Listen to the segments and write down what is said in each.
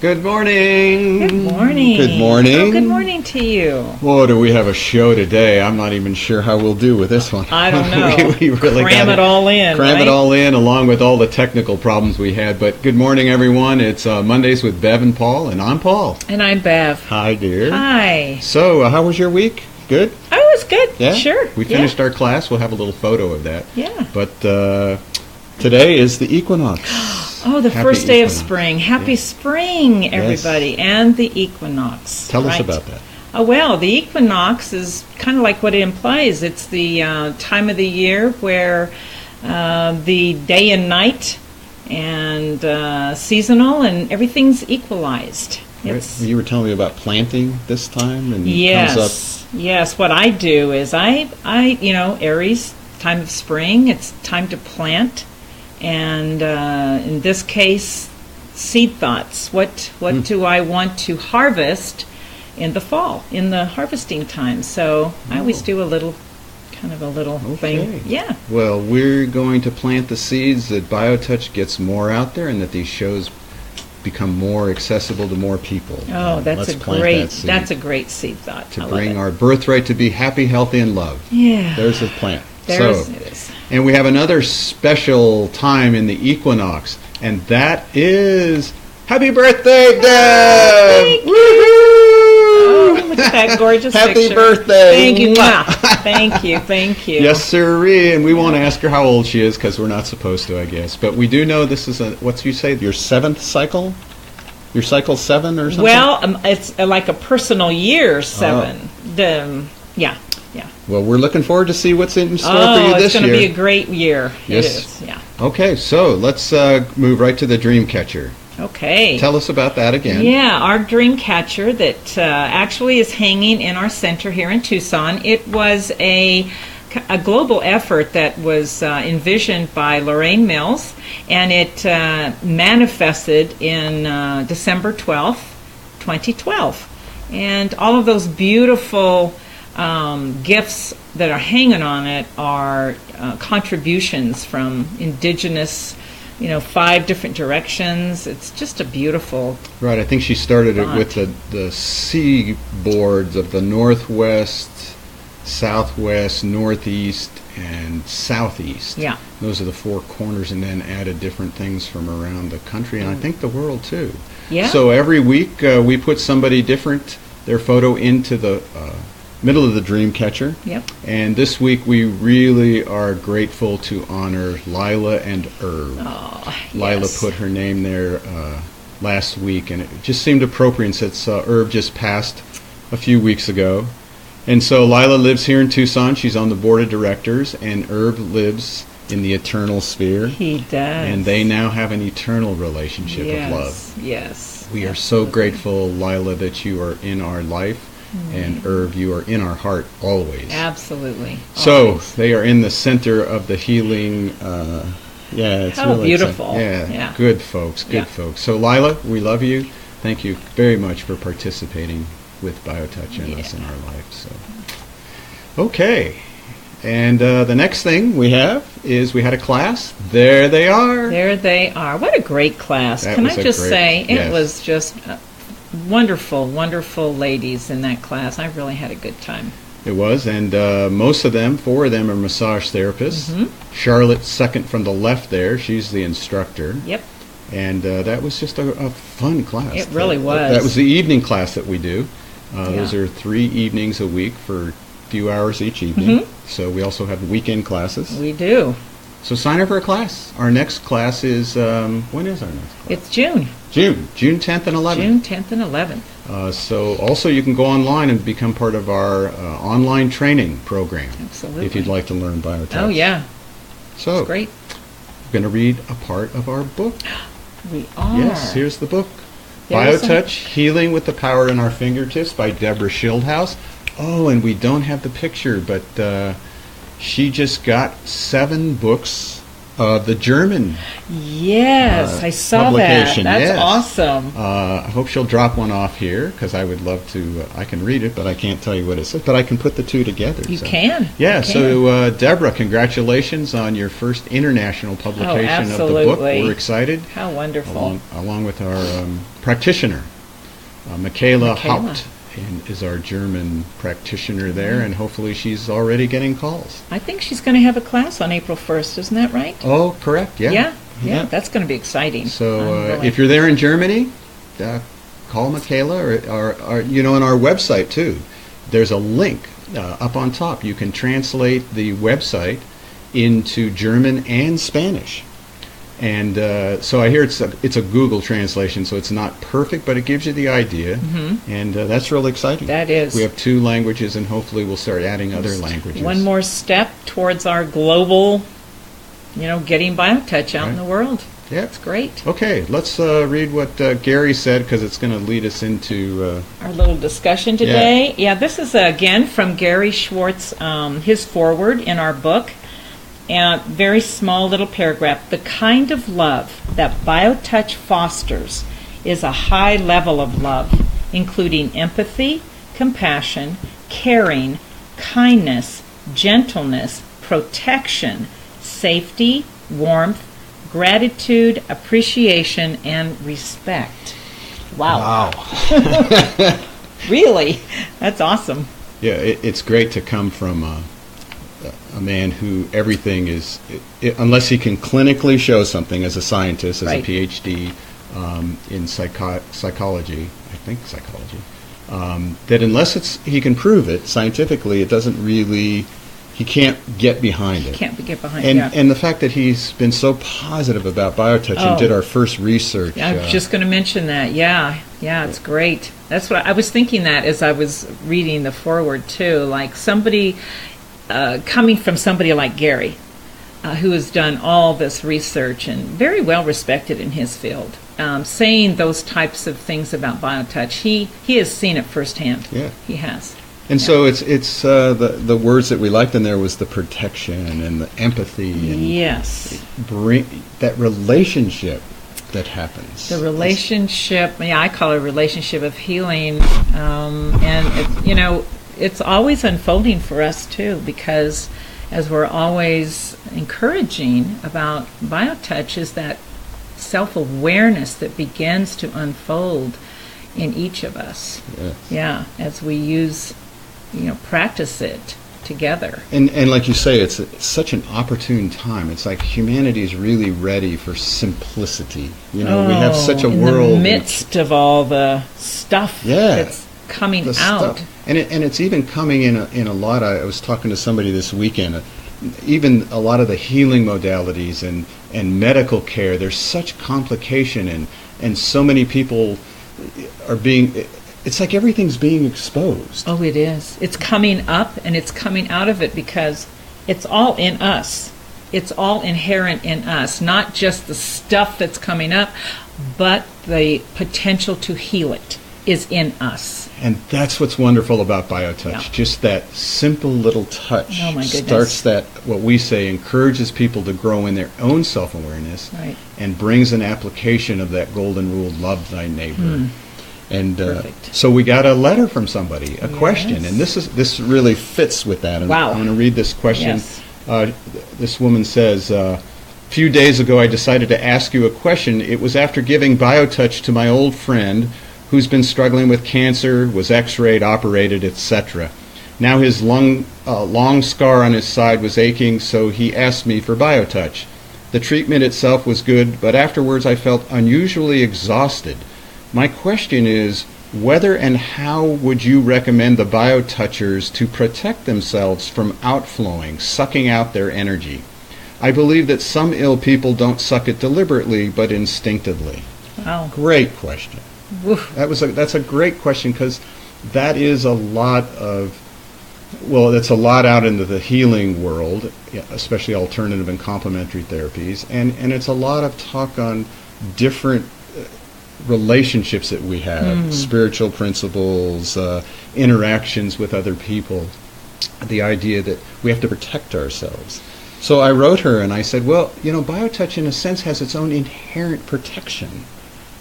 Good morning. Good morning. Good morning. Oh, good morning to you. Whoa, do we have a show today? I'm not even sure how we'll do with this one. I don't know. we really Cram it all in, Cram right? it all in along with all the technical problems we had. But good morning, everyone. It's Mondays with Bev and Paul, and I'm Paul. And I'm Bev. Hi, dear. Hi. So, how was your week? Good? Oh, it was good. Yeah? Sure. We finished our class. We'll have a little photo of that. Yeah. But today is the Equinox. Oh, the Happy first day Equinox. of spring. Happy Yes. spring, everybody. Yes. And the Equinox. Tell us right? about that. Well, the Equinox is kind of like what it implies. It's the time of the year where the day and night and seasonal and everything's equalized. Right. You were telling me about planting this time, and Yes. comes up. Yes, what I do is I Aries, time of spring, it's time to plant. And in this case, seed thoughts. What do I want to harvest in the fall, in the harvesting time? So I always do a little thing. Yeah. Well, we're going to plant the seeds that BioTouch gets more out there, and that these shows become more accessible to more people. Oh, Let's plant that's a great seed thought. to bring our birthright to be happy, healthy, and loved. Yeah. There's the plant. It is. And we have another special time in the Equinox, and that is Happy Birthday, Bev! Thank you. Woohoo! Oh, look at that gorgeous Happy picture. birthday! Thank you. Mwah. Thank you. Yes, sirree, and we won't ask her how old she is because we're not supposed to, I guess. But we do know this is what you say, your 7th cycle? Your cycle 7 or something? Well, it's like a personal year 7. Yeah. Well, we're looking forward to see what's in store for you it's this going to year. be a great year. Yes. It is, yeah. Okay, so let's move right to the DreamCatcher. Okay. Tell us about that again. Yeah, our DreamCatcher that actually is hanging in our center here in Tucson. It was a global effort that was envisioned by Lorraine Mills, and it manifested in December 12th, 2012. And all of those beautiful gifts that are hanging on it are contributions from indigenous, 5 different directions. It's just a beautiful. Right, I think she started it with the seaboards of the Northwest, Southwest, Northeast, and Southeast. Yeah. Those are the 4 corners, and then added different things from around the country, and I think the world too. Yeah. So every week we put somebody different, their photo into the middle of the DreamCatcher. Yep. And this week we really are grateful to honor Lila and Herb. Oh, Lila yes. put her name there last week, and it just seemed appropriate since Herb just passed a few weeks ago. And so Lila lives here in Tucson. She's on the board of directors, and Herb lives in the eternal sphere. He does. And they now have an eternal relationship of love. Yes. We are so grateful, Lila, that you are in our life. And Herb, you are in our heart always. Absolutely. So Always. they are in the center of the healing. It's How really beautiful. Yeah, good folks, folks. So Lila, we love you. Thank you very much for participating with BioTouch and us in our life. So, okay, and the next thing we have is we had a class. There they are. There they are. What a great class. That Can was I a just great- say, yes. it was just wonderful, wonderful ladies in that class. I really had a good time. It was, and most of them, 4 of them, are massage therapists. Mm-hmm. Charlotte, second from the left there, she's the instructor. Yep. And that was just a fun class. It really was. That was the evening class that we do. Those are 3 evenings a week for a few hours each evening. Mm-hmm. So we also have weekend classes. We do. So sign up for a class. Our next class is, when is our next class? It's June. June 10th and 11th. June 10th and 11th. So also you can go online and become part of our online training program. Absolutely. If you'd like to learn BioTouch. Oh, yeah. So It's great. I'm going to read a part of our book. We are. Yes, here's the book. There's BioTouch, Healing with the Power in Our Fingertips by Deborah Schildhouse. Oh, and we don't have the picture, but she just got 7 books The German Yes, I saw that. publication. That's yes. awesome. I hope she'll drop one off here because I would love to. I can read it, but I can't tell you what it says. But I can put the two together. You can. Yeah. You So, Deborah, congratulations on your first international publication of the book. We're excited. How wonderful. Along with our practitioner, Michaela Haupt. And is our German practitioner there, and hopefully she's already getting calls. I think she's going to have a class on April 1st, isn't that right? Oh, correct, yeah. Yeah, that's going to be exciting. So if you're there in Germany, call Michaela, or on our website too. There's a link up on top. You can translate the website into German and Spanish. And so I hear it's a Google translation, so it's not perfect, but it gives you the idea, and that's really exciting. That is. We have 2 languages, and hopefully we'll start adding other languages. One more step towards our global, getting BioTouch out in the world. Yeah. It's great. Okay, let's read what Gary said, because it's going to lead us into our little discussion today. Yeah, this is again from Gary Schwartz, his foreword in our book. And very small little paragraph. The kind of love that BioTouch fosters is a high level of love, including empathy, compassion, caring, kindness, gentleness, protection, safety, warmth, gratitude, appreciation, and respect. Wow. Really? That's awesome. Yeah, it's great to come from a man who everything is, unless he can clinically show something as a scientist, as a PhD in psychology, I think psychology, that unless he can prove it scientifically, it doesn't really, he can't get behind it. And the fact that he's been so positive about BioTouch and did our first research. I was just going to mention that. Yeah, it's great. That's what I was thinking that as I was reading the foreword too, like somebody. Coming from somebody like Gary, who has done all this research and very well respected in his field, saying those types of things about BioTouch, he has seen it firsthand. Yeah, he has. And so it's the words that we liked in there was the protection and the empathy. And bring that relationship that happens. The relationship, I call it a relationship of healing, and it's always unfolding for us too, because as we're always encouraging about BioTouch is that self-awareness that begins to unfold in each of us. Yeah, as we practice it together. And like you say, it's such an opportune time. It's like humanity is really ready for simplicity. We have such a world in the midst of all the stuff that's coming out. And it's even coming in a lot. I was talking to somebody this weekend. Even a lot of the healing modalities and medical care. There's such complication and so many people are being. It's like everything's being exposed. Oh, it is. It's coming up and it's coming out of it because it's all in us. It's all inherent in us, not just the stuff that's coming up, but the potential to heal it is in us. And that's what's wonderful about BioTouch. Yeah. Just that simple little touch starts that, what we say, encourages people to grow in their own self-awareness and brings an application of that golden rule, love thy neighbor. And so we got a letter from somebody, a question, and this really fits with that. And I'm going to read this question. This woman says, a few days ago I decided to ask you a question. It was after giving BioTouch to my old friend who's been struggling with cancer, was x-rayed, operated, etc. Now his long scar on his side was aching, so he asked me for BioTouch. The treatment itself was good, but afterwards I felt unusually exhausted. My question is, whether and how would you recommend the BioTouchers to protect themselves from outflowing, sucking out their energy? I believe that some ill people don't suck it deliberately, but instinctively. Wow. Great question. Oof. That's a great question, because that is a lot of, that's a lot out into the healing world, especially alternative and complementary therapies, and it's a lot of talk on different relationships that we have, spiritual principles, interactions with other people, the idea that we have to protect ourselves. So I wrote her and I said, well, BioTouch in a sense has its own inherent protection.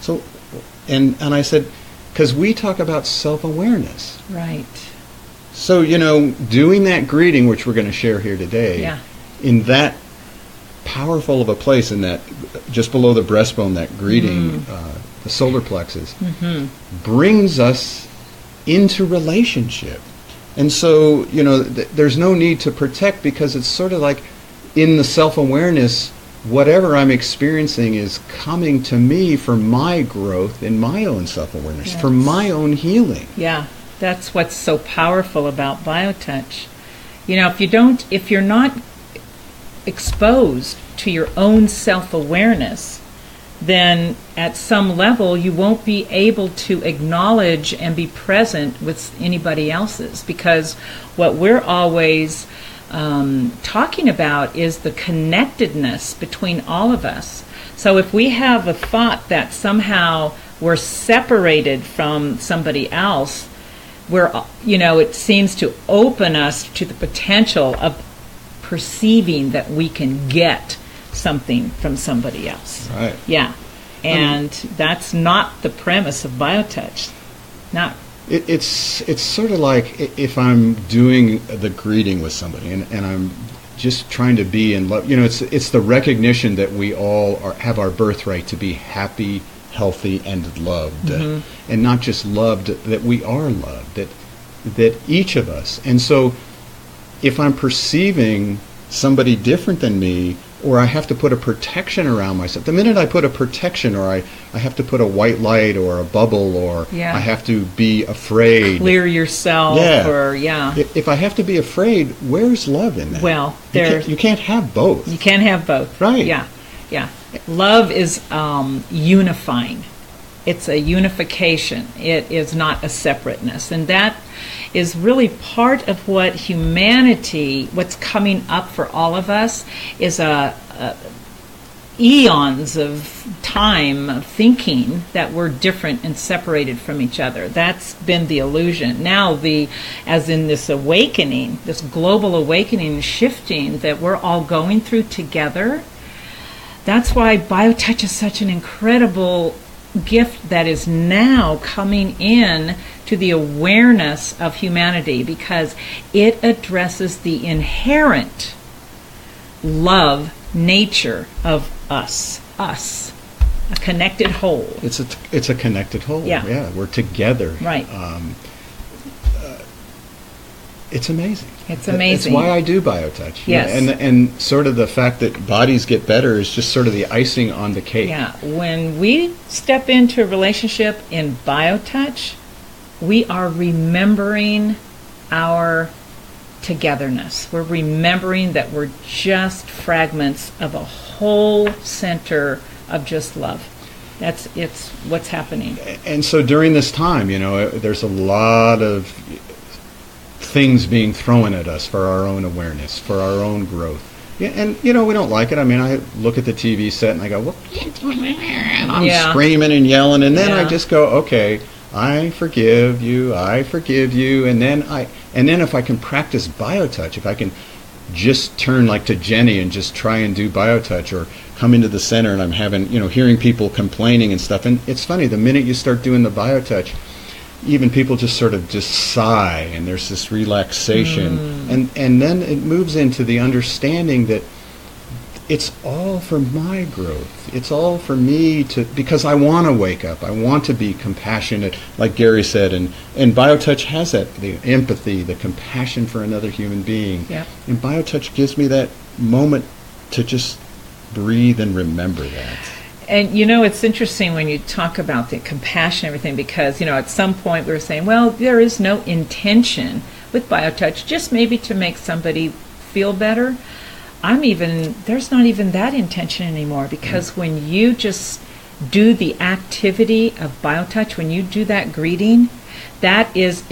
So, and I said, because we talk about self-awareness. Right. So, doing that greeting, which we're going to share here today, in that powerful of a place, in that just below the breastbone, that greeting, the solar plexus, brings us into relationship. And so, there's no need to protect, because it's sort of like in the self-awareness, whatever I'm experiencing is coming to me for my growth in my own self-awareness, for my own healing. Yeah, that's what's so powerful about BioTouch. If you're not exposed to your own self-awareness, then at some level you won't be able to acknowledge and be present with anybody else's, because what we're always talking about is the connectedness between all of us. So if we have a thought that somehow we're separated from somebody else, it seems to open us to the potential of perceiving that we can get something from somebody else. Right. Yeah. And that's not the premise of BioTouch. Not. It's sort of like if I'm doing the greeting with somebody and I'm just trying to be in love. It's the recognition that we all have our birthright to be happy, healthy, and loved, and not just loved, that we are loved, that each of us. And so, if I'm perceiving somebody different than me, or I have to put a protection around myself. The minute I put a protection, or I have to put a white light or a bubble, or I have to be afraid. Clear yourself. If I have to be afraid, where's love in that? Well, you can't have both. You can't have both. Right. Yeah. Love is unifying. It's a unification. It is not a separateness. And that is really part of what humanity, what's coming up for all of us, is eons of time of thinking that we're different and separated from each other. That's been the illusion. Now, as in this awakening, this global awakening, shifting that we're all going through together, that's why BioTouch is such an incredible gift that is now coming in to the awareness of humanity, because it addresses the inherent love nature of us, a connected whole. It's a connected whole. Yeah, we're together. Right. It's amazing. It's amazing. It's why I do BioTouch. Yes. And sort of the fact that bodies get better is just sort of the icing on the cake. Yeah. When we step into a relationship in BioTouch, we are remembering our togetherness. We're remembering that we're just fragments of a whole center of just love. It's what's happening. And so during this time, there's a lot of things being thrown at us for our own awareness, for our own growth. Yeah, and we don't like it. I mean, I look at the TV set and I go, "What?" And I'm screaming and yelling, and then I just go, "Okay, I forgive you. And then if I can practice BioTouch, if I can just turn like to Jenny and just try and do BioTouch, or come into the center and I'm having, hearing people complaining and stuff. And it's funny, the minute you start doing the BioTouch, even people just sort of just sigh, and there's this relaxation. And then it moves into the understanding that it's all for my growth. It's all for me because I want to wake up. I want to be compassionate, like Gary said, and BioTouch has that, the empathy, the compassion for another human being. Yep. And BioTouch gives me that moment to just breathe and remember that. And it's interesting when you talk about the compassion and everything, because at some point we were saying, well, there is no intention with BioTouch, just maybe to make somebody feel better. There's not even that intention anymore, because when you just do the activity of BioTouch, when you do that greeting, that is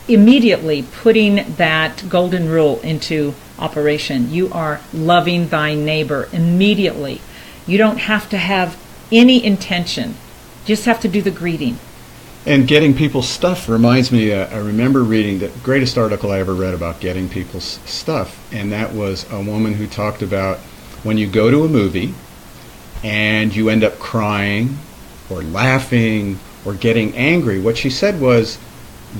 immediately putting that golden rule into operation. You are loving thy neighbor immediately. You don't have to have any intention. You just have to do the greeting. And getting people's stuff reminds me, I remember reading the greatest article I ever read about getting people's stuff, and that was a woman who talked about when you go to a movie and you end up crying or laughing or getting angry. What she said was,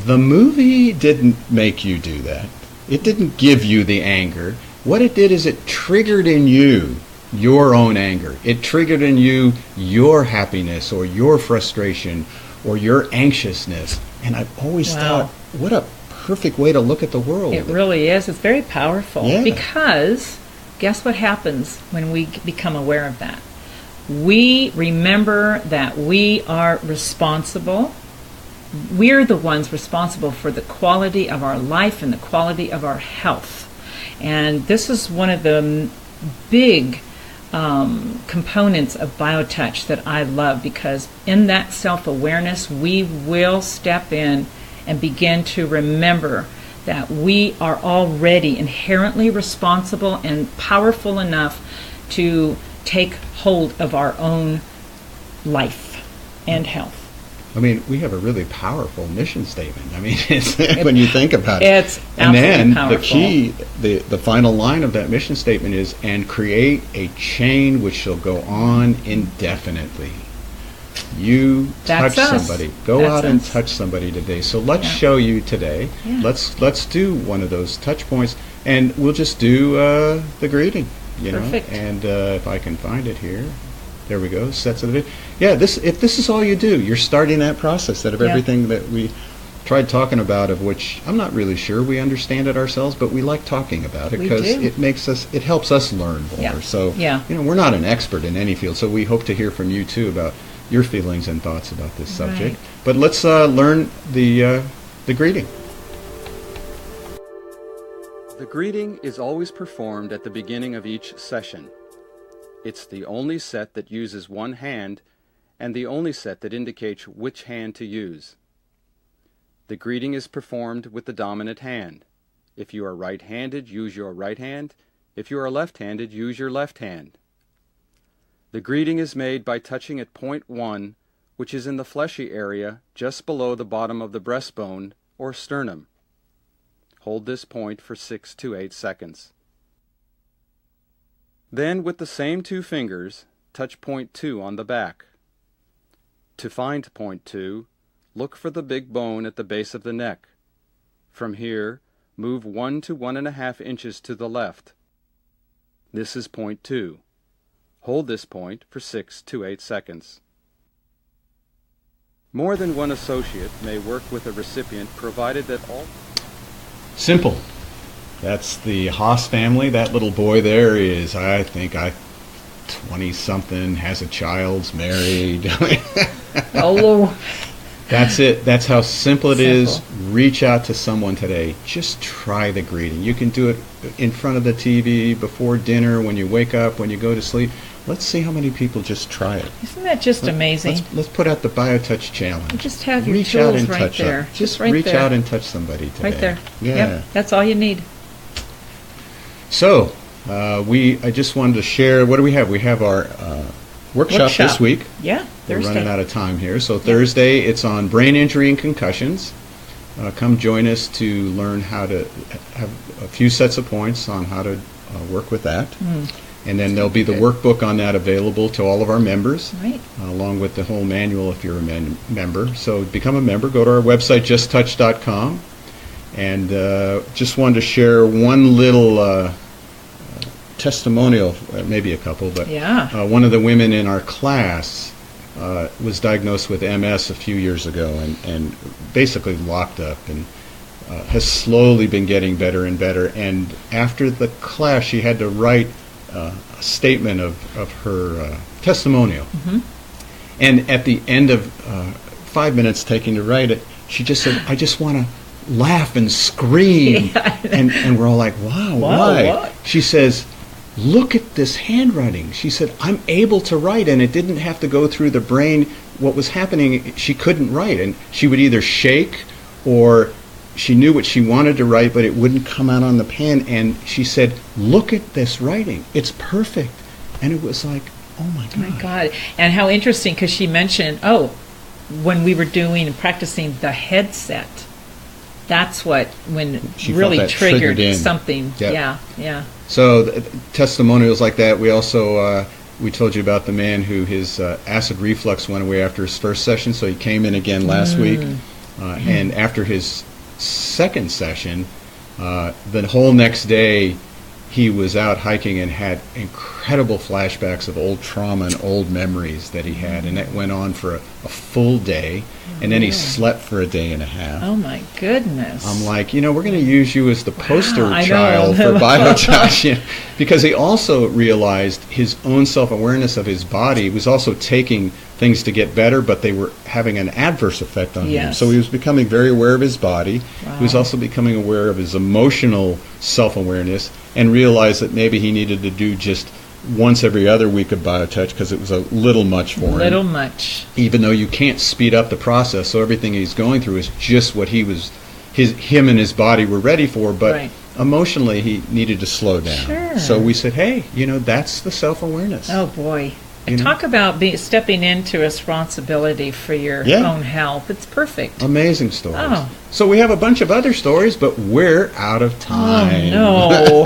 the movie didn't make you do that. It didn't give you the anger. What it did is it triggered in you your own anger. It triggered in you your happiness or your frustration or your anxiousness. And I've always thought, what a perfect way to look at the world. It really is. It's very powerful. Yeah. Because guess what happens when we become aware of that? We remember that we are responsible. We're the ones responsible for the quality of our life and the quality of our health. And this is one of the big components of BioTouch that I love, because in that self-awareness we will step in and begin to remember that we are already inherently responsible and powerful enough to take hold of our own life and health. I mean, we have a really powerful mission statement. I mean, when you think about it. It's and then powerful. The key, the final line of that mission statement is, and create a chain which shall go on indefinitely. You That's touch us. somebody. Go That's out and us. touch somebody today. So let's show you today. Yeah. Let's do one of those touch points, and we'll just do the greeting. Perfect. And if I can find it here. There we go. Sets of the video. Yeah, if this is all you do, you're starting that process out of everything that we tried talking about, of which I'm not really sure we understand it ourselves, but we like talking about it because it helps us learn more. Yeah. So Yeah. we're not an expert in any field, so we hope to hear from you too about your feelings and thoughts about this subject. Right. But let's learn the greeting. The greeting is always performed at the beginning of each session. It's the only set that uses one hand and the only set that indicates which hand to use. The greeting is performed with the dominant hand. If you are right-handed, use your right hand. If you are left-handed, use your left hand. The greeting is made by touching at point 1, which is in the fleshy area just below the bottom of the breastbone or sternum. Hold this point for 6 to 8 seconds. Then, with the same 2 fingers, touch point 2 on the back. To find point 2, look for the big bone at the base of the neck. From here, move 1 to 1.5 inches to the left. This is point 2. Hold this point for 6 to 8 seconds. More than one associate may work with a recipient, provided that all... Simple. That's the Haas family. That little boy there is, I think, 20-something, has a child's married. Oh. That's it. That's how simple it is. Reach out to someone today. Just try the greeting. You can do it in front of the TV, before dinner, when you wake up, when you go to sleep. Let's see how many people just try it. Isn't that just amazing? Let's put out the BioTouch challenge. You just have your reach out tools and right touch there. Up. Just right reach there. out and touch somebody today. Right there. Yeah. Yep. That's all you need. So, I just wanted to share, what do we have? We have our workshop this week. Yeah, We're Thursday. running out of time here. So Thursday, it's on brain injury and concussions. Come join us to learn how to have a few sets of points on how to work with that. And then there'll be the workbook on that available to all of our members, Right. along with the whole manual if you're a member. So become a member. Go to our website, justtouch.com. And just wanted to share one little testimonial, maybe a couple, but one of the women in our class was diagnosed with MS a few years ago and basically locked up and has slowly been getting better and better. And after the class, she had to write a statement of her testimonial. And at the end of 5 minutes taking to write it, she just said, I just want to laugh and scream. And we're all like, wow, why? What? She says, look at this handwriting. She said, I'm able to write, and it didn't have to go through the brain. What was happening, she couldn't write, and she would either shake or she knew what she wanted to write, but it wouldn't come out on the pen. And she said, look at this writing. It's perfect. And it was like, oh my God. Oh my God. And how interesting, because she mentioned, when we were doing and practicing the headset. That's when She really felt that triggered in. something. Yep. Yeah. So testimonials like that. We also we told you about the man who his acid reflux went away after his first session, so he came in again last week, and after his second session, the whole next day he was out hiking and had incredible flashbacks of old trauma and old memories that he had, and that went on for a full day, and then he slept for a day and a half. Oh my goodness. I'm like, we're going to use you as the poster I child know. for BioTouch, because he also realized his own self-awareness of his body was also taking things to get better, but they were having an adverse effect on him. Yes. So he was becoming very aware of his body. Wow. He was also becoming aware of his emotional self-awareness, and realized that maybe he needed to do just once every other week of BioTouch because it was a little much for him. Little much. Even though you can't speed up the process, so everything he's going through is just what him and his body were ready for, but Right. emotionally he needed to slow down. Sure. So we said, hey, that's the self-awareness. Oh boy. You know? Talk about stepping into responsibility for your Yeah. own health. It's perfect. Amazing stories. Oh. So we have a bunch of other stories, but we're out of time. Oh no.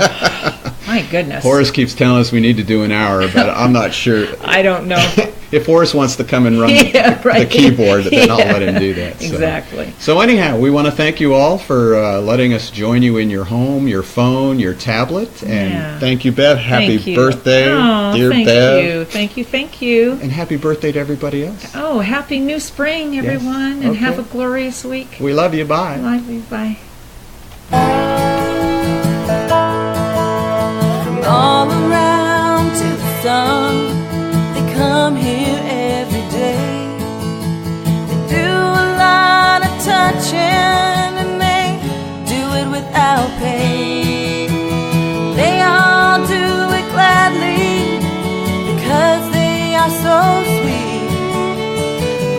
My goodness. Horace keeps telling us we need to do an hour, but I'm not sure. I don't know. If Horace wants to come and run Yeah, the right. keyboard, then I'll Yeah. let him do that. So. Exactly. So anyhow, we want to thank you all for letting us join you in your home, your phone, your tablet. And Yeah. thank you, Bev. Happy Thank you. birthday, Oh, dear thank Bev. you. Thank you. And happy birthday to everybody else. Oh, happy new spring, everyone, and Okay. have a glorious week. We love you. Bye. Love you. Bye. From all around to the sun, they come here every day. They do a lot of touching and they do it without pay. They all do it gladly because they are so sweet.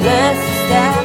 Bless the staff